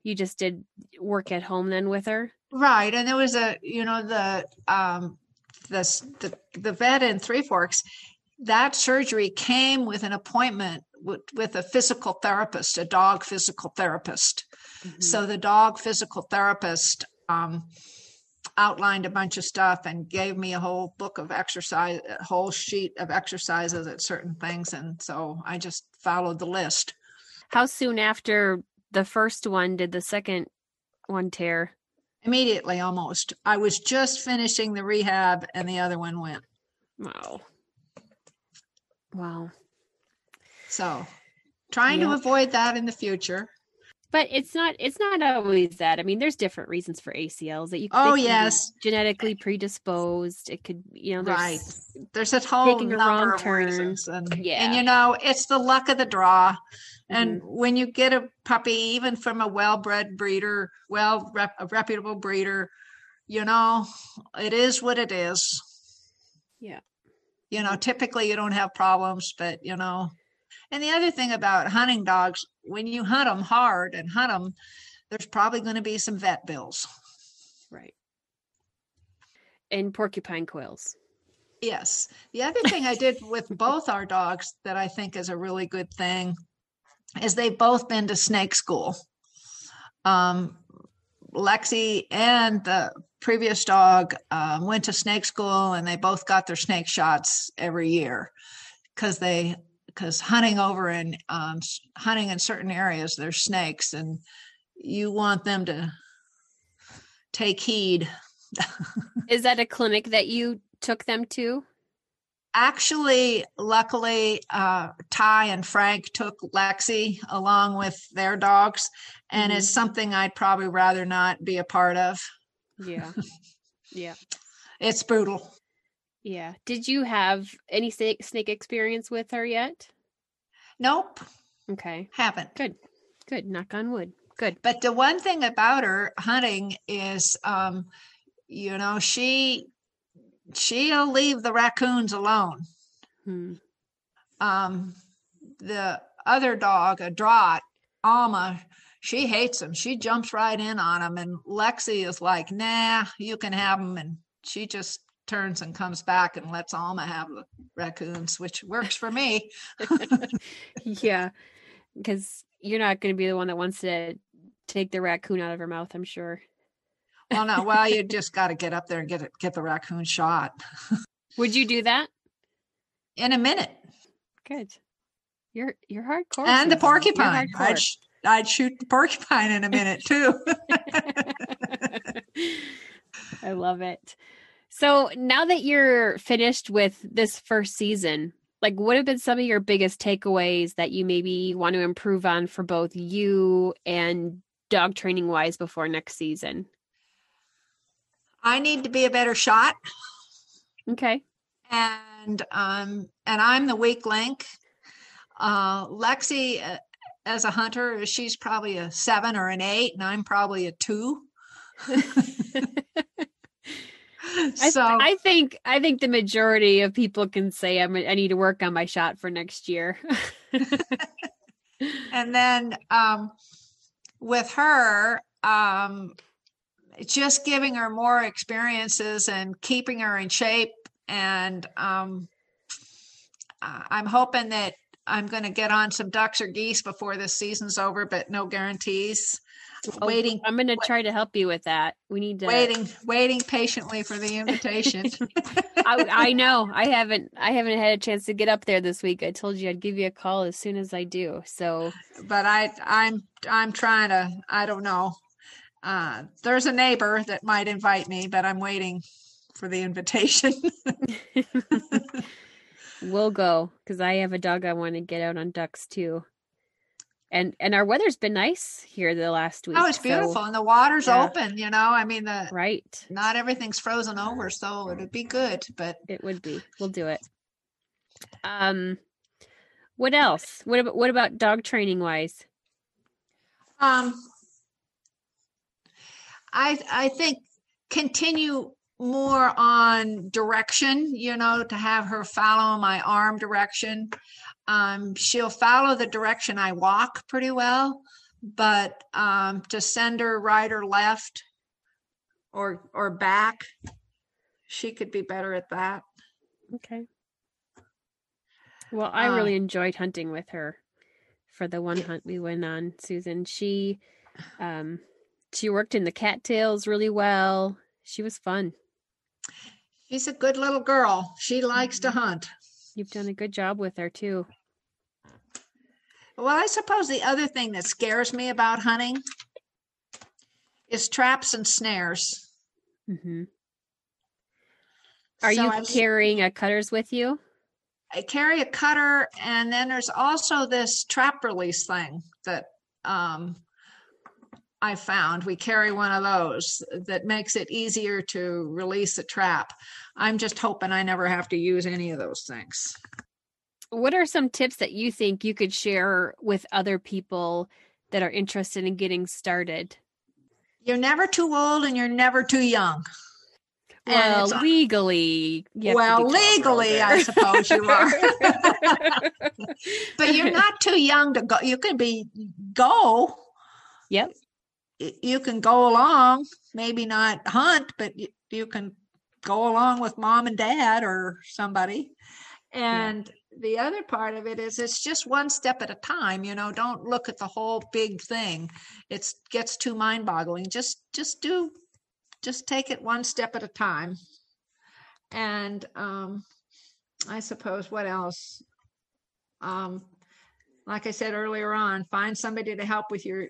You just did work at home then with her? Right. And there was the vet in Three Forks, that surgery came with an appointment with a physical therapist, a dog physical therapist. So the dog physical therapist outlined a bunch of stuff and gave me a whole book of exercise, a whole sheet of exercises at certain things. And so I just followed the list. How soon after the first one did the second one tear? Immediately, almost. I was just finishing the rehab and the other one went. Wow. So trying to avoid that in the future. But it's not always that. I mean, there's different reasons for ACLs that you yes, genetically predisposed. It could, there's a whole number of reasons. And it's the luck of the draw. And when you get a puppy, even from a well-bred breeder, a reputable breeder, it is what it is. Yeah. Typically you don't have problems, but, and the other thing about hunting dogs, when you hunt them hard and hunt them, there's probably going to be some vet bills. Right. And porcupine quills. Yes. The other thing I did with both our dogs that I think is a really good thing is they've both been to snake school. Lexi and the previous dog went to snake school, and they both got their snake shots every year because hunting over and hunting in certain areas, there's snakes, and you want them to take heed. Is that a clinic that you took them to? Actually, luckily, Ty and Frank took Lexi along with their dogs, and it's something I'd probably rather not be a part of. Yeah. Yeah. It's brutal. Yeah. Did you have any snake experience with her yet? Nope. Okay. Haven't. Good. Good. Knock on wood. Good. But the one thing about her hunting is, she'll leave the raccoons alone. The other dog, a draught, Alma, she hates them. She jumps right in on them. And Lexi is like, nah, you can have them. And she just turns and comes back and lets Alma have the raccoons, which works for me. Yeah. Because you're not going to be the one that wants to take the raccoon out of her mouth, I'm sure. Well, no, well, you just got to get up there and get the raccoon shot. Would you do that? In a minute. Good. You're hardcore. And the Susan. porcupine. I'd shoot the porcupine in a minute too. I love it. So now that you're finished with this first season, like what have been some of your biggest takeaways that you maybe want to improve on for both you and dog training wise before next season? I need to be a better shot. Okay. And I'm the weak link. Lexi, as a hunter, she's probably a 7 or an 8, and I'm probably a 2. So I think the majority of people can say I need to work on my shot for next year. And then with her, just giving her more experiences and keeping her in shape. And I'm hoping that I'm going to get on some ducks or geese before this season's over, but no guarantees. Waiting. I'm going to try to help you with that. We need to waiting patiently for the invitation. I know. I haven't had a chance to get up there this week. I told you I'd give you a call as soon as I do. So, but I'm trying to. I don't know. There's a neighbor that might invite me, but I'm waiting for the invitation. We'll go because I have a dog I want to get out on ducks too. And our weather's been nice here the last week. Oh, it's beautiful. And the water's open, I mean, right. Not everything's frozen over, so it'd be good, but it would be. We'll do it. What else? What about dog training wise? I think continue more on direction, to have her follow my arm direction. She'll follow the direction I walk pretty well, but to send her right or left or back, she could be better at that. Okay. Well, I really enjoyed hunting with her for the one hunt we went on, Susan. She worked in the cattails really well. She was fun. She's a good little girl. She likes to hunt. You've done a good job with her too. Well, I suppose the other thing that scares me about hunting is traps and snares. Mm-hmm. Are you carrying a cutters with you? I carry a cutter, and then there's also this trap release thing that I found. We carry one of those that makes it easier to release a trap. I'm just hoping I never have to use any of those things. What are some tips that you think you could share with other people that are interested in getting started? You're never too old and you're never too young. Well, legally. Legally, I suppose you are. But you're not too young to go. You can go. Yep. You can go along, maybe not hunt, but you can go along with mom and dad or somebody. And the other part of it is it's just one step at a time. Don't look at the whole big thing. It gets too mind-boggling. Just take it one step at a time. And I suppose what else? Like I said earlier on, find somebody to help with your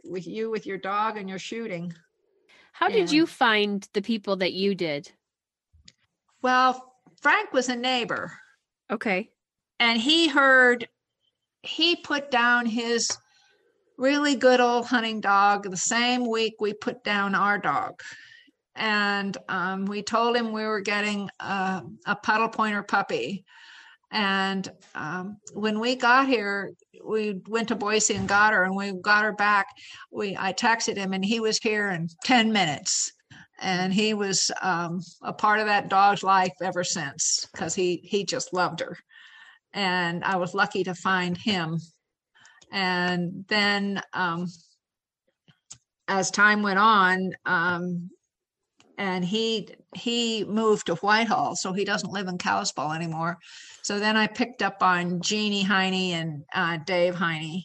dog and your shooting. How did you find the people that you did? Well, Frank was a neighbor. Okay. And he put down his really good old hunting dog the same week we put down our dog. And we told him we were getting a Pudelpointer puppy. And when we got here, we went to Boise and got her, and we got her back. I texted him, and he was here in 10 minutes. And he was a part of that dog's life ever since, because he just loved her. And I was lucky to find him. And then as time went on, and he moved to Whitehall, so he doesn't live in Kalispel anymore. So then I picked up on Jeannie Heine and Dave Heine.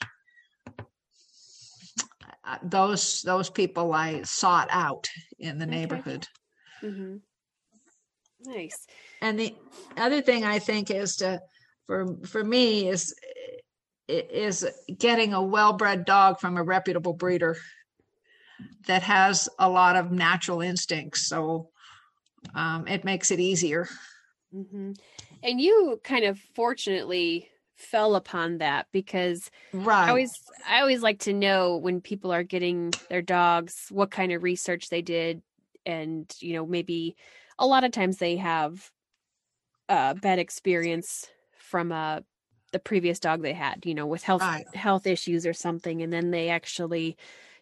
Those people I sought out in the neighborhood. Mm-hmm. Nice. And the other thing I think is for me is getting a well-bred dog from a reputable breeder that has a lot of natural instincts. So it makes it easier. Mm-hmm. And you kind of fortunately fell upon that, because right. I always like to know when people are getting their dogs, what kind of research they did. And, maybe a lot of times they have a bad experience from the previous dog they had, with health issues or something. And then they actually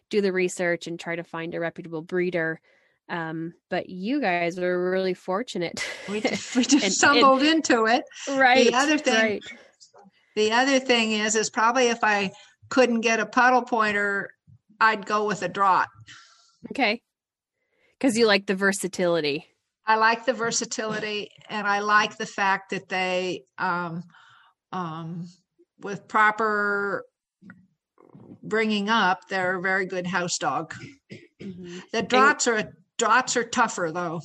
do the research and try to find a reputable breeder. But you guys were really fortunate. We just stumbled into it. Right. The other thing is probably if I couldn't get a Pudelpointer, I'd go with a draught. Okay. Because you like the versatility. I like the versatility, and I like the fact that they, with proper bringing up, they're a very good house dog. Mm-hmm. The draughts are tougher though.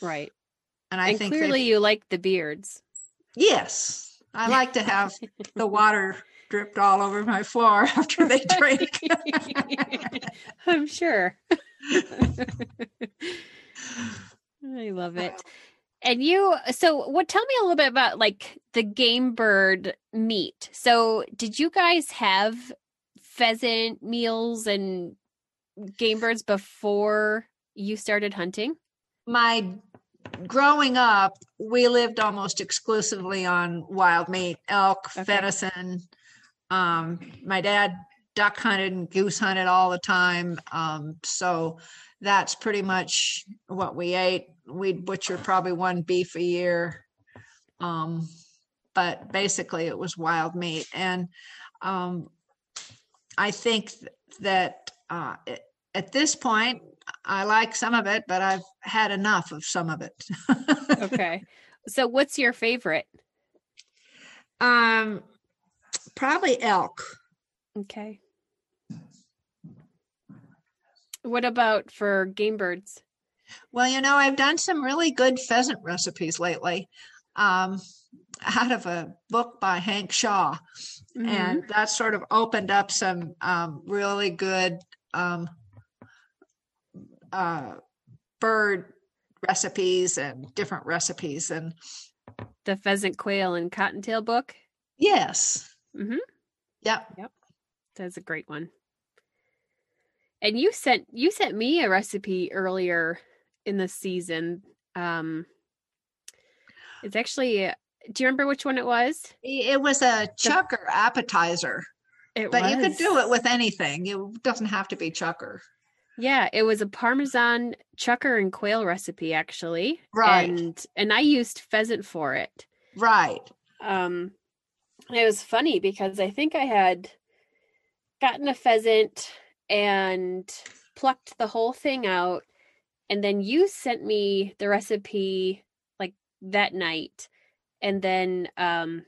Right. And I think clearly you like the beards. Yes. I like to have the water dripped all over my floor after they drink. I'm sure. I love it. And tell me a little bit about like the game bird meat. So did you guys have pheasant meals and game birds before you started hunting? Growing up, we lived almost exclusively on wild meat, elk, venison. My dad duck hunted and goose hunted all the time. So that's pretty much what we ate. We'd butcher probably one beef a year. But basically it was wild meat. And I think that at this point, I like some of it, but I've had enough of some of it. Okay. So what's your favorite? Probably elk. Okay. What about for game birds? Well, I've done some really good pheasant recipes lately, out of a book by Hank Shaw. Mm-hmm. And that sort of opened up some really good bird recipes and different recipes. And the pheasant, quail, and cottontail book? Yes. Mm-hmm. Yep. That's a great one. And you sent me a recipe earlier in the season. It's actually, do you remember which one it was? It was a Chukar appetizer. You could do it with anything. It doesn't have to be Chukar. Yeah, it was a Parmesan Chukar and quail recipe, actually. Right. And I used pheasant for it. Right. It was funny because I think I had gotten a pheasant and plucked the whole thing out. And then you sent me the recipe like that night. And then the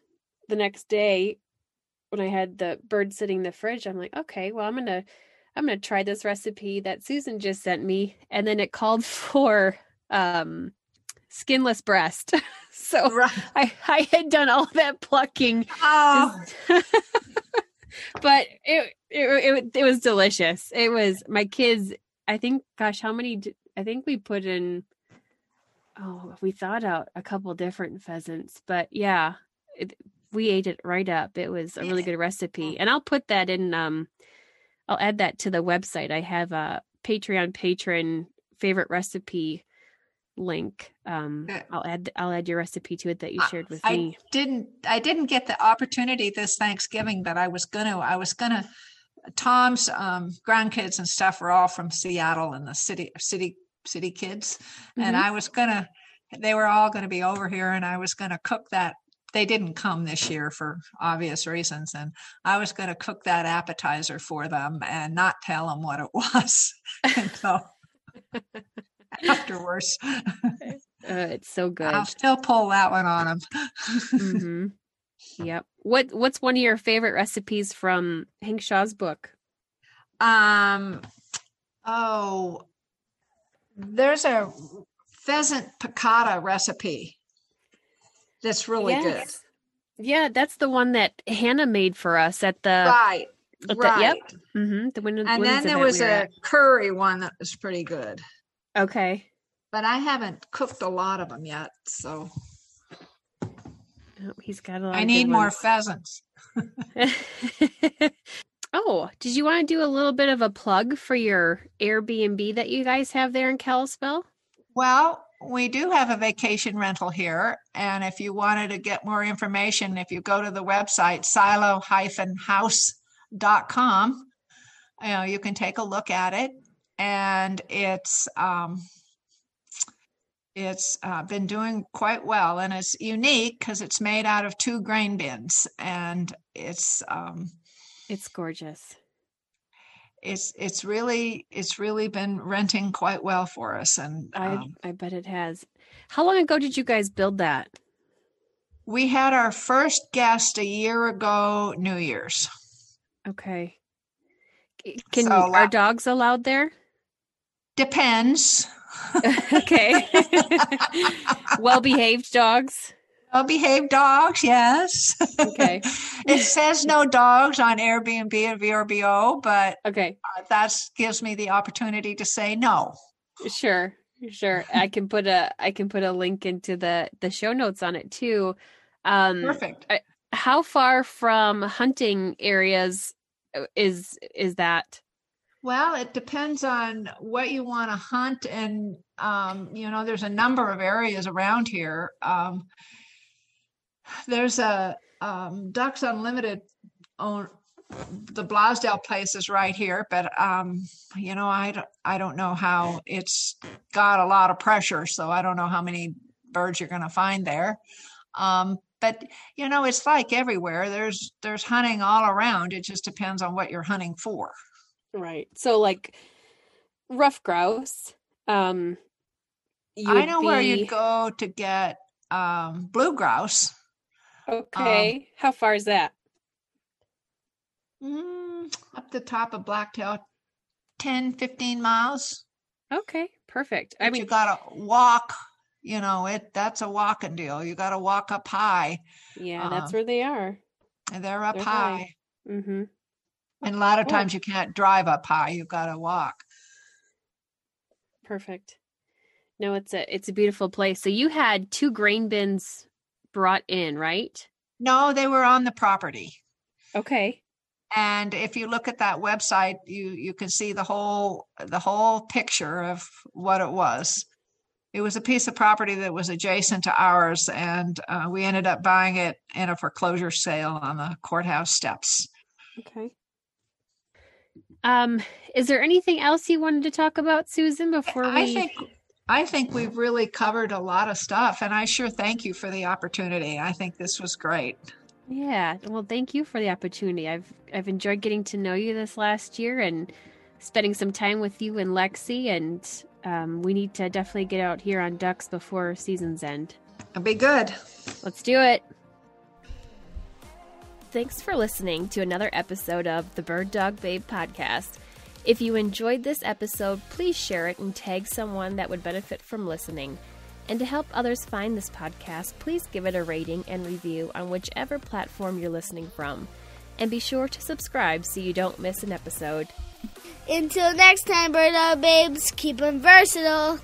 next day when I had the bird sitting in the fridge, I'm like, okay, well, I'm gonna try this recipe that Susan just sent me. And then it called for skinless breast. So right. I had done all that plucking. Oh. But it was delicious. It was my kids. I think, gosh, I think we put in, we thawed out a couple different pheasants, but yeah, we ate it right up. It was a really good recipe. And I'll put that in, I'll add that to the website. I have a Patreon patron favorite recipe link. I'll add your recipe to it that you shared with me. I didn't get the opportunity this Thanksgiving, but I was gonna. Tom's grandkids and stuff were all from Seattle and the city kids, and they were all gonna be over here, and I was gonna cook that. They didn't come this year for obvious reasons, and I was going to cook that appetizer for them and not tell them what it was until afterwards. It's so good. I'll still pull that one on them. Mm-hmm. Yep. What's one of your favorite recipes from Hank Shaw's book? There's a Pheasant Piccata recipe. That's really good. Yeah, that's the one that Hannah made for us at the right. Yep. Mm-hmm. And then there was a curry one that was pretty good. Okay. But I haven't cooked a lot of them yet, so he's got a lot. I need more pheasants. Oh, did you want to do a little bit of a plug for your Airbnb that you guys have there in Kalispel? Well, we do have a vacation rental here, and if you wanted to get more information, if you go to the website silo-house.com, you can take a look at it, and it's been doing quite well, and it's unique because it's made out of 2 grain bins, and it's gorgeous. It's really been renting quite well for us, and I bet it has. How long ago did you guys build that? We had our first guest a year ago, New Year's. Okay. Are dogs allowed there? Depends. Okay. Well-behaved dogs? Well-behaved dogs, yes. Okay. It says no dogs on Airbnb and VRBO, but okay, that gives me the opportunity to say no. Sure. I can put a link into the show notes on it too. Perfect. How far from hunting areas is that? Well, it depends on what you want to hunt, and there's a number of areas around here. There's a Ducks Unlimited the Blasdale place is right here, but I don't know how. It's got a lot of pressure, so I don't know how many birds you're going to find there. But it's like everywhere. There's hunting all around. It just depends on what you're hunting for. Right. So like rough grouse. I know where you'd go to get blue grouse. Okay. How far is that? Up the top of Blacktail, 10, 15 miles. Okay, perfect. But you got to walk, that's a walking deal. You got to walk up high. Yeah, that's where they are. They're up high. Mm-hmm. And a lot of times you can't drive up high. You've got to walk. Perfect. No, it's a beautiful place. So you had 2 grain bins brought in, right? No, they were on the property. Okay. And if you look at that website, you can see the whole picture of what it was. It was a piece of property that was adjacent to ours, and we ended up buying it in a foreclosure sale on the courthouse steps. Okay. Is there anything else you wanted to talk about, Susan, before we... I think we've really covered a lot of stuff, and I sure thank you for the opportunity. I think this was great. Yeah, well, thank you for the opportunity. I've enjoyed getting to know you this last year and spending some time with you and Lexi, and we need to definitely get out here on ducks before season's end. It'll be good. Let's do it. Thanks for listening to another episode of the Bird Dog Babe podcast. If you enjoyed this episode, please share it and tag someone that would benefit from listening. And to help others find this podcast, please give it a rating and review on whichever platform you're listening from. And be sure to subscribe so you don't miss an episode. Until next time, Bird Dog Babes, keep them versatile.